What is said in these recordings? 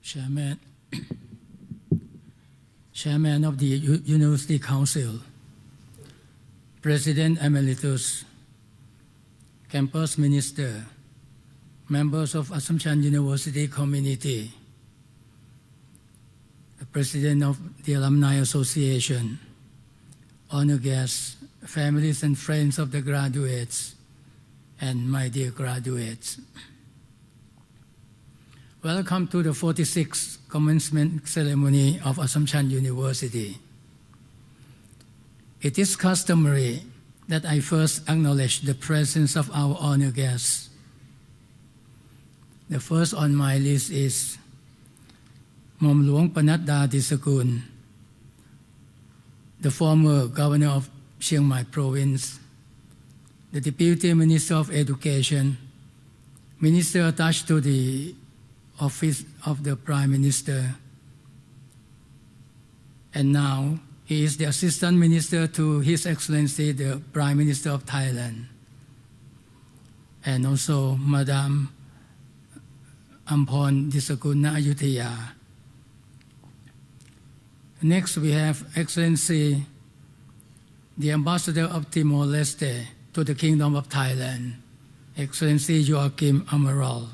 Chairman of the University Council, President Emeritus, Campus Minister, members of Assumption University community, the President of the Alumni Association, honor guests, families and friends of the graduates, and my dear graduates. Welcome to the 46th commencement ceremony of Assumption University. It is customary that I first acknowledge the presence of our honor guests. The first on my list is Mom Luang Panatta Disakun, the former governor of Chiang Mai Province, the Deputy Minister of Education, Minister attached to the Office of the Prime Minister, and now he is the Assistant Minister to His Excellency the Prime Minister of Thailand, and also Madam Ampon Disakun Ayutthaya. Next we have Excellency the Ambassador of Timor-Leste to the Kingdom of Thailand, Excellency Joachim Amaral.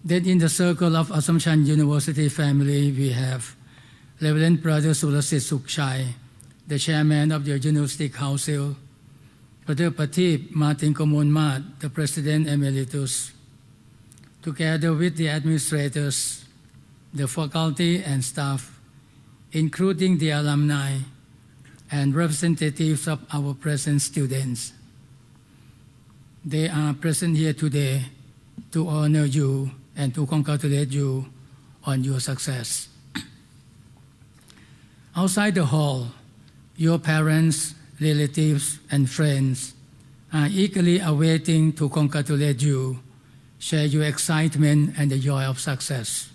Then in the circle of Assumption University family, we have Reverend Brother Surasit Sukchai, the Chairman of the University Council, Brother Patip Martin Komonmat, the President Emeritus, together with the administrators, the faculty and staff, including the alumni and representatives of our present students. They are present here today to honor you and to congratulate you on your success. Outside the hall, your parents, relatives, and friends are eagerly awaiting to congratulate you, share your excitement and the joy of success.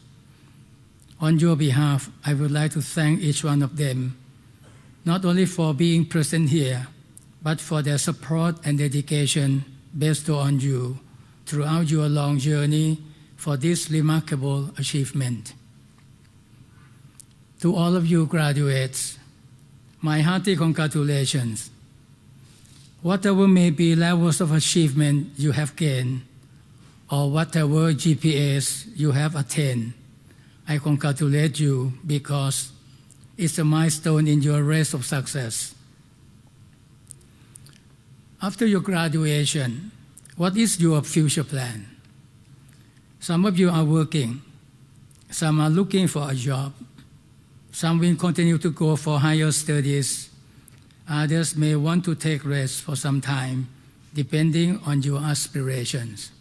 On your behalf, I would like to thank each one of them, not only for being present here, but for their support and dedication bestowed on you throughout your long journey for this remarkable achievement. To all of you graduates, my hearty congratulations. Whatever may be levels of achievement you have gained, or whatever GPAs you have attained, I congratulate you because it's a milestone in your race of success. After your graduation, what is your future plan? Some of you are working, some are looking for a job, some will continue to go for higher studies, others may want to take rest for some time, depending on your aspirations.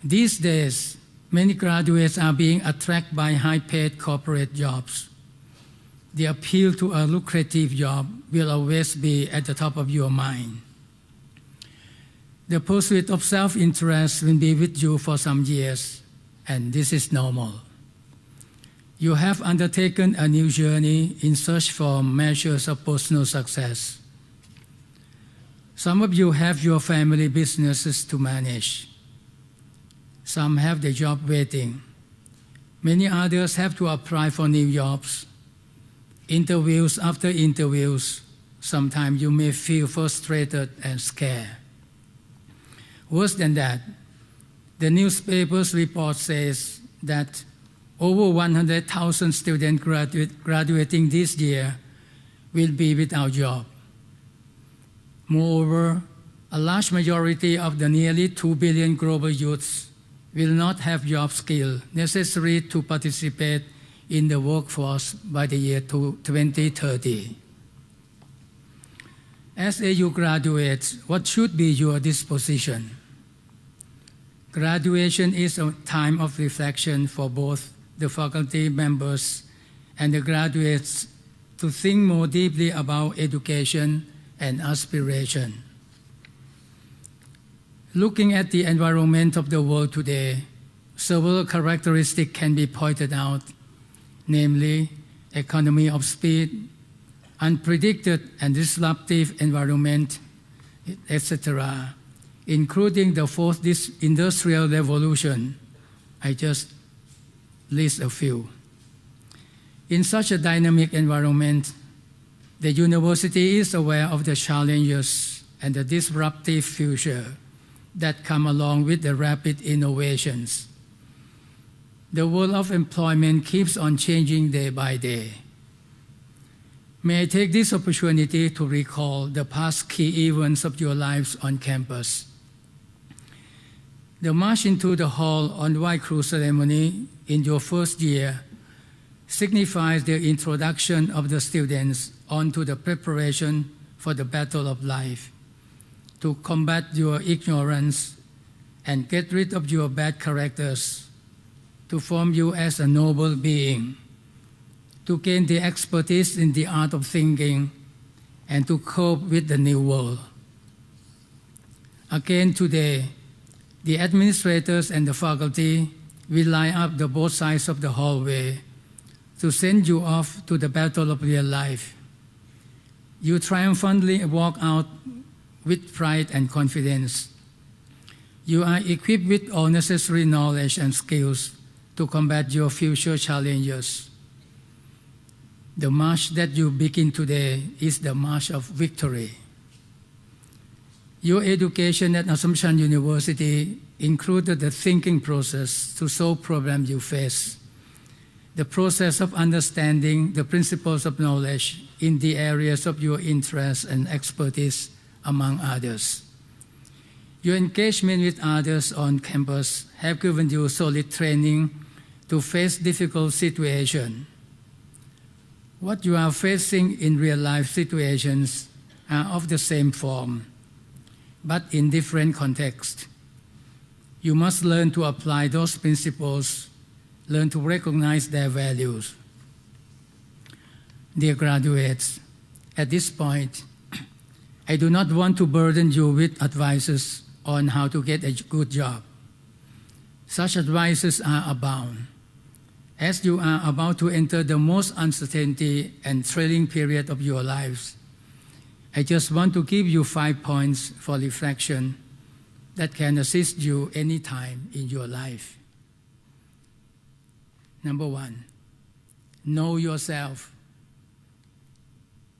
These days, many graduates are being attracted by high-paid corporate jobs. The appeal to a lucrative job will always be at the top of your mind. The pursuit of self-interest will be with you for some years, and this is normal. You have undertaken a new journey in search for measures of personal success. Some of you have your family businesses to manage. Some have the job waiting. Many others have to apply for new jobs. Interviews after interviews, sometimes you may feel frustrated and scared. Worse than that, the newspaper's report says that over 100,000 students graduating this year will be without job. Moreover, a large majority of the nearly 2 billion global youths will not have job skills necessary to participate in the workforce by the year 2030. As AU graduates, what should be your disposition? Graduation is a time of reflection for both the faculty members and the graduates to think more deeply about education and aspiration. Looking at the environment of the world today, several characteristics can be pointed out, namely economy of speed, unpredicted and disruptive environment, etc., including the fourth industrial revolution, I just list a few. In such a dynamic environment, the university is aware of the challenges and the disruptive future that come along with the rapid innovations. The world of employment keeps on changing day by day. May I take this opportunity to recall the past key events of your lives on campus. The march into the hall on White Crew ceremony in your first year signifies the introduction of the students onto the preparation for the battle of life, to combat your ignorance and get rid of your bad characters, to form you as a noble being, to gain the expertise in the art of thinking, and to cope with the new world. Again today, the administrators and the faculty will line up the both sides of the hallway to send you off to the battle of real life. You triumphantly walk out with pride and confidence. You are equipped with all necessary knowledge and skills to combat your future challenges. The march that you begin today is the march of victory. Your education at Assumption University included the thinking process to solve problems you face, the process of understanding the principles of knowledge in the areas of your interest and expertise, among others. Your engagement with others on campus have given you solid training to face difficult situations. What you are facing in real-life situations are of the same form, but in different contexts. You must learn to apply those principles, learn to recognize their values. Dear graduates, at this point, I do not want to burden you with advices on how to get a good job. Such advices are abound. As you are about to enter the most uncertainty and thrilling period of your lives, I just want to give you 5 points for reflection that can assist you anytime in your life. Number 1, know yourself.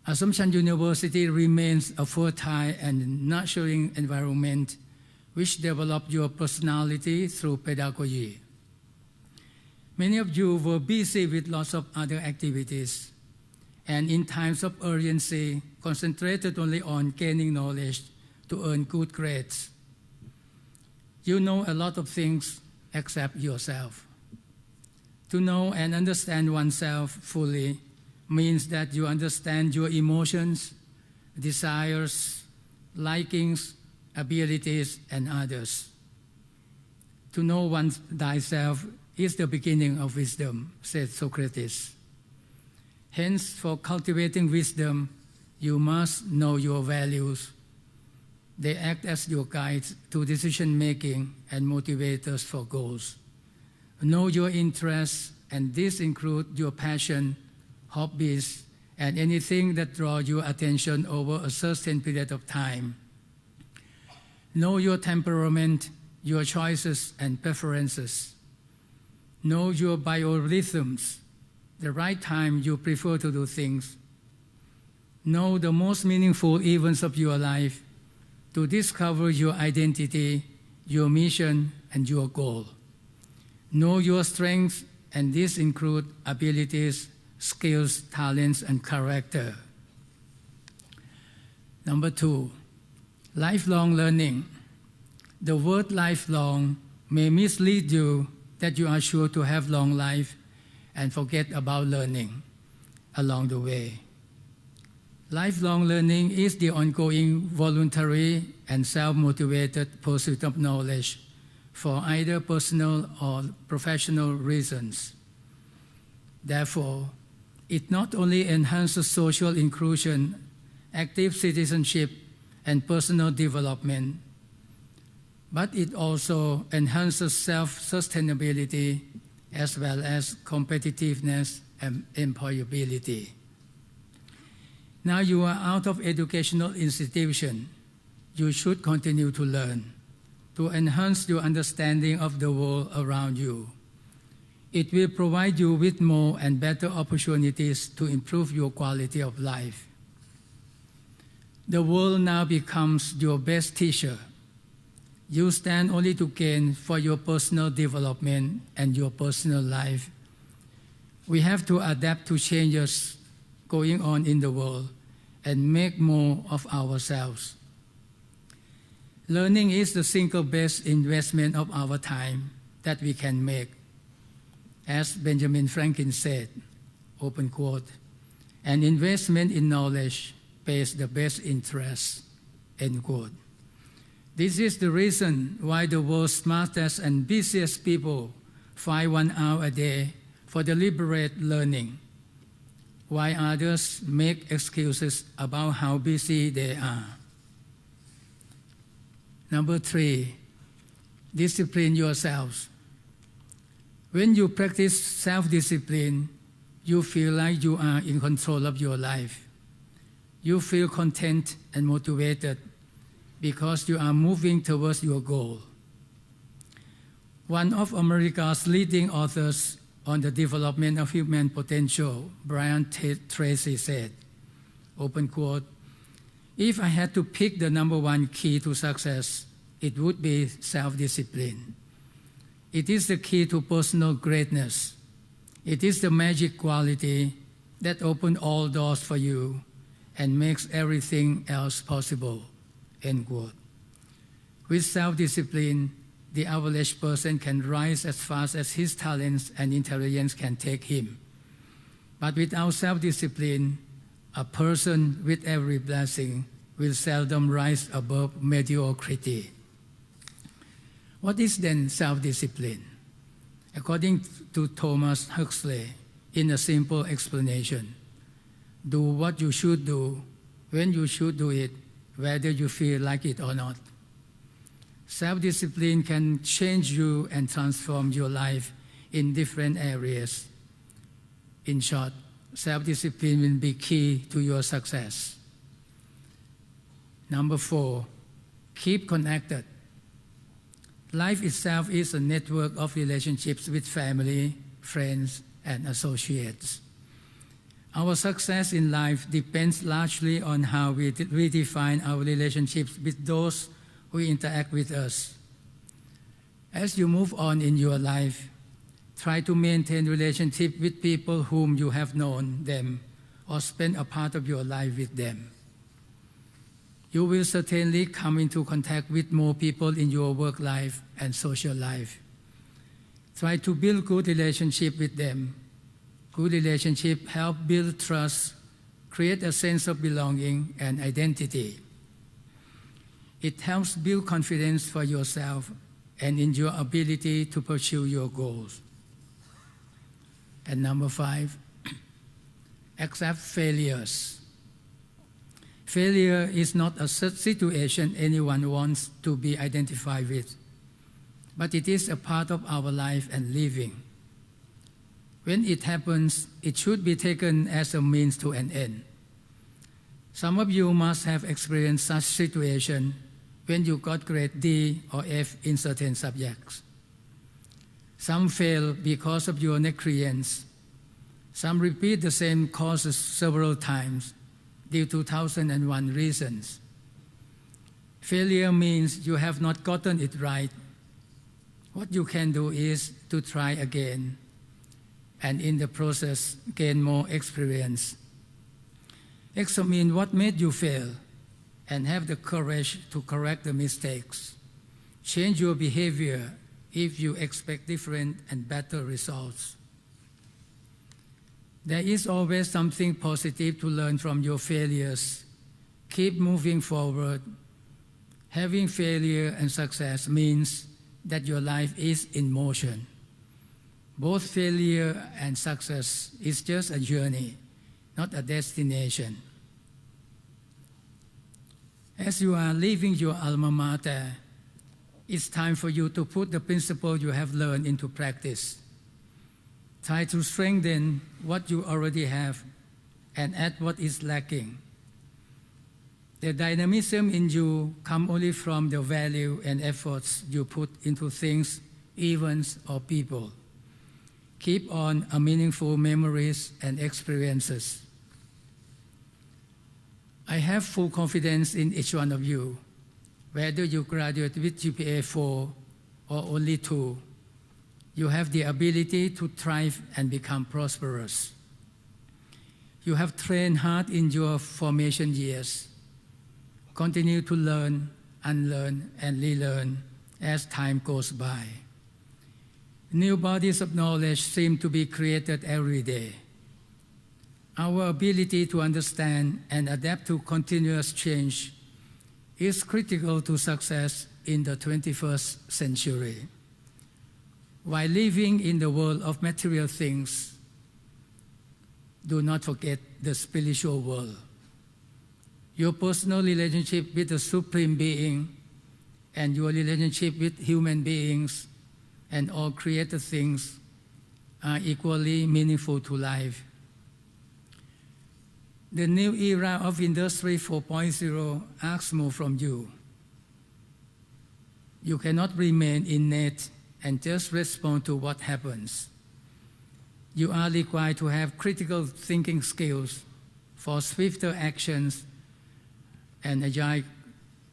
Assumption University remains a fertile and nurturing environment which develops your personality through pedagogy. Many of you were busy with lots of other activities, and in times of urgency, concentrated only on gaining knowledge to earn good grades. You know a lot of things except yourself. To know and understand oneself fully means that you understand your emotions, desires, likings, abilities, and others. To know thyself is the beginning of wisdom, said Socrates. Hence, for cultivating wisdom, you must know your values. They act as your guides to decision-making and motivators for goals. Know your interests, and these include your passion, hobbies, and anything that draws your attention over a certain period of time. Know your temperament, your choices and preferences. Know your biorhythms, the right time you prefer to do things. Know the most meaningful events of your life to discover your identity, your mission, and your goal. Know your strengths, and these include abilities, skills, talents, and character. Number 2, lifelong learning. The word lifelong may mislead you that you are sure to have long life and forget about learning along the way. Lifelong learning is the ongoing voluntary and self-motivated pursuit of knowledge for either personal or professional reasons. Therefore, it not only enhances social inclusion, active citizenship, and personal development, but it also enhances self-sustainability as well as competitiveness and employability. Now you are out of educational institution. You should continue to learn. to enhance your understanding of the world around you. It will provide you with more and better opportunities to improve your quality of life. The world now becomes your best teacher. You stand only to gain for your personal development and your personal life. We have to adapt to changes going on in the world and make more of ourselves. Learning is the single best investment of our time that we can make. As Benjamin Franklin said, open quote, an investment in knowledge pays the best interest, end quote. This is the reason why the world's smartest and busiest people find 1 hour a day for deliberate learning, while others make excuses about how busy they are. Number 3, discipline yourselves. When you practice self-discipline, you feel like you are in control of your life. You feel content and motivated because you are moving towards your goal. One of America's leading authors on the development of human potential, Brian Tracy, said, open quote, if I had to pick the number 1 key to success, it would be self-discipline. It is the key to personal greatness. It is the magic quality that opens all doors for you and makes everything else possible, end quote. With self-discipline, the average person can rise as fast as his talents and intelligence can take him. But without self-discipline, a person with every blessing will seldom rise above mediocrity. What is then self-discipline? According to Thomas Huxley, in a simple explanation, do what you should do, when you should do it, whether you feel like it or not. Self-discipline can change you and transform your life in different areas. In short, self-discipline will be key to your success. Number 4, keep connected. Life itself is a network of relationships with family, friends, and associates. Our success in life depends largely on how we redefine our relationships with those who interact with us. As you move on in your life, try to maintain relationship with people whom you have known them or spend a part of your life with them. You will certainly come into contact with more people in your work life and social life. Try to build good relationship with them. Good relationship help build trust, create a sense of belonging and identity. It helps build confidence for yourself and in your ability to pursue your goals. And number 5, accept failures. Failure is not a situation anyone wants to be identified with, but it is a part of our life and living. When it happens, it should be taken as a means to an end. Some of you must have experienced such situation when you got grade D or F in certain subjects. Some fail because of your negligence. Some repeat the same courses several times due to 1,001 reasons. Failure means you have not gotten it right. What you can do is to try again, and in the process, gain more experience. Examine what made you fail and have the courage to correct the mistakes. Change your behavior if you expect different and better results. There is always something positive to learn from your failures. Keep moving forward. Having failure and success means that your life is in motion. Both failure and success is just a journey, not a destination. As you are leaving your alma mater, it's time for you to put the principle you have learned into practice. Try to strengthen what you already have and add what is lacking. The dynamism in you comes only from the value and efforts you put into things, events, or people. Keep on meaningful memories and experiences. I have full confidence in each one of you. Whether you graduate with GPA 4 or only 2, you have the ability to thrive and become prosperous. You have trained hard in your formation years. Continue to learn, unlearn, and relearn as time goes by. New bodies of knowledge seem to be created every day. Our ability to understand and adapt to continuous change is critical to success in the 21st century. While living in the world of material things, do not forget the spiritual world. Your personal relationship with the Supreme Being and your relationship with human beings and all created things are equally meaningful to life. The new era of Industry 4.0 asks more from you. You cannot remain innate and just respond to what happens. You are required to have critical thinking skills for swifter actions and agile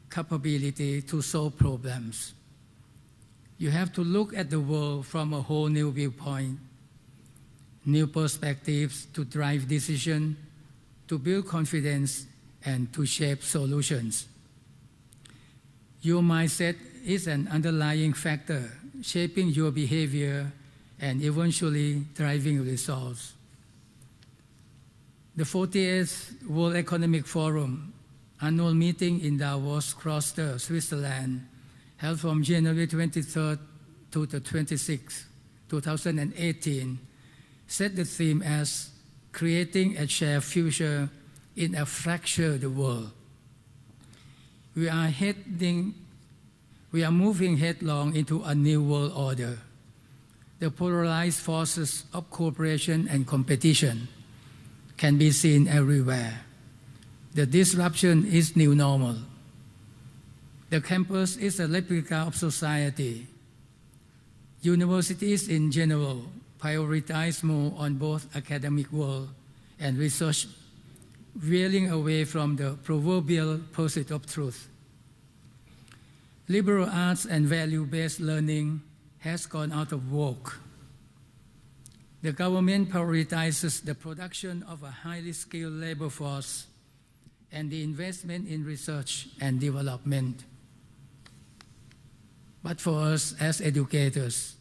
capability to solve problems. You have to look at the world from a whole new viewpoint, new perspectives to drive decisions, to build confidence, and to shape solutions. Your mindset is an underlying factor shaping your behavior and eventually driving results. The 40th World Economic Forum annual meeting in Davos, Kloster, Switzerland, held from January 23rd to the 26th, 2018, set the theme as creating a shared future in a fractured world. We are moving headlong into a new world order. The polarized forces of cooperation and competition can be seen everywhere. The disruption is new normal. The campus is a replica of society. Universities in general prioritize more on both academic work and research, veering away from the proverbial pursuit of truth. Liberal arts and value-based learning has gone out of vogue. The government prioritizes the production of a highly skilled labor force and the investment in research and development. But for us as educators,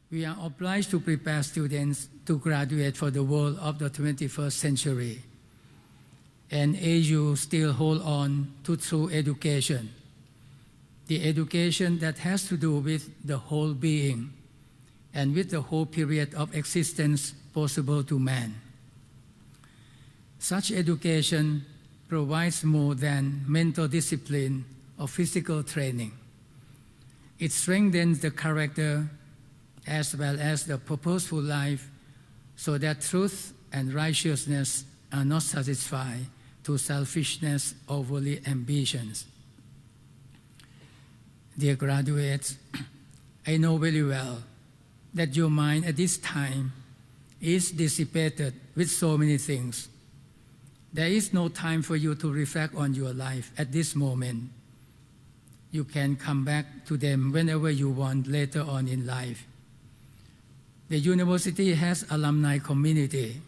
we are obliged to prepare students to graduate for the world of the 21st century. And AU still hold on to true education, the education that has to do with the whole being and with the whole period of existence possible to man. Such education provides more than mental discipline or physical training. It strengthens the character as well as the purposeful life so that truth and righteousness are not satisfied to selfishness or overly ambitions. Dear graduates, I know very well that your mind at this time is dissipated with so many things. There is no time for you to reflect on your life at this moment. You can come back to them whenever you want later on in life. The university has alumni community,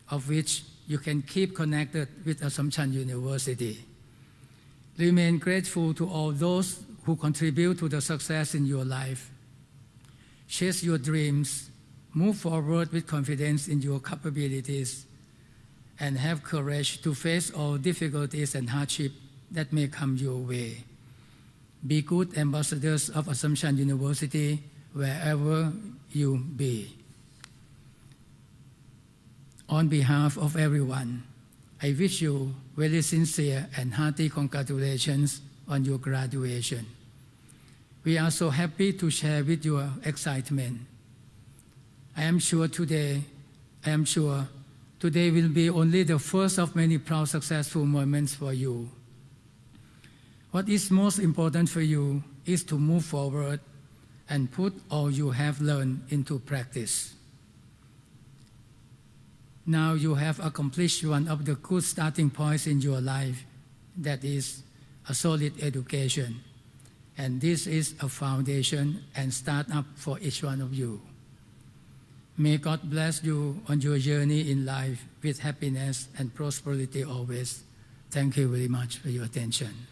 of which you can keep connected with Assumption University. Remain grateful to all those who contribute to the success in your life. Chase your dreams, move forward with confidence in your capabilities, and have courage to face all difficulties and hardship that may come your way. Be good ambassadors of Assumption University wherever you be. On behalf of everyone, I wish you very sincere and hearty congratulations on your graduation. We are so happy to share with your excitement. I am sure today will be only the first of many proud, successful moments for you. What is most important for you is to move forward and put all you have learned into practice. Now you have accomplished one of the good starting points in your life, that is a solid education. And this is a foundation and start up for each one of you. May God bless you on your journey in life with happiness and prosperity always. Thank you very much for your attention.